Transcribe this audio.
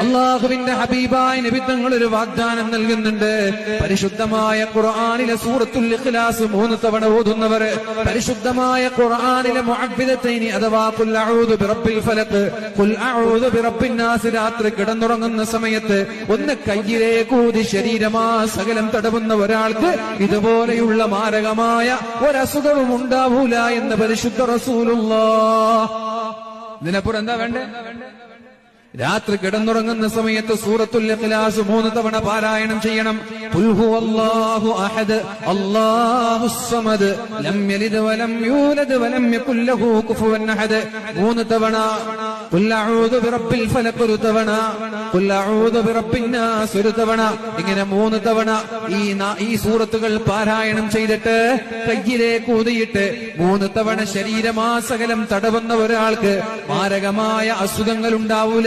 അള്ളാഹുവിന്റെ ഹബീബായ നബി തങ്ങൾ ഒരു വാഗ്ദാനം നൽകുന്നുണ്ട്. പരിശുദ്ധമായ ഖുർആനിലെ സൂറത്തുൽ ഇഖ്ലാസ് 3 തവണ ഓതുന്നവർ, പരിശുദ്ധമായ ഖുർആനിലെ മുഅവ്വിദത്തൈനി അഥവാ ഖുൽ അഊദു ബിറബ്ബിൽ ഫലഖ്, ഖുൽ അഊദു ബിറബ്ബിൻ നാസ് രാത്രി കിടന്നുറങ്ങുന്ന സമയത്ത് ഒന്ന് കയ്യിലേക്ക് ഊതി ശരീരമാ സകലം തടവുന്ന ഒരാൾക്ക് ഇതുപോലെയുള്ള മാരകമായ ഒരസുഖവും ഉണ്ടാവൂല എന്ന് പരിശുദ്ധ റസൂലുള്ളാഹ്. ഇതിനപ്പുറം എന്താ വേണ്ടേ? രാത്രി കിടന്നുറങ്ങുന്ന സമയത്ത് സൂറത്തുൽ ഇഖ്ലാസ് 3 തവണ പാരായണം ചെയ്യണം. ഖുൽ ഹുവല്ലാഹു അഹദ് അല്ലാഹുസ് സമദ് ലം യലിദ് വലം യൂലദ് വലം യകുൽ ലഹു കുഫുവൻ അഹദ് 3 തവണ. ഖുൽ അഊദു ബിറബ്ബിൽ ഫലഖ് 1 തവണ. ഖുൽ അഊദു ബിറബ്ബിൻ നാസ് 1 തവണ. ഇങ്ങനെ 3 തവണ ഈ സൂറത്തുകൾ പാരായണം ചെയ്തിട്ട് കയ്യിലേക്ക് ഊതിയിട്ട് 3 തവണ ശരീരമാസകലം തടവുന്ന ഒരാൾക്ക് മാരകമായ അസുഖങ്ങൾ ഉണ്ടാവൂല.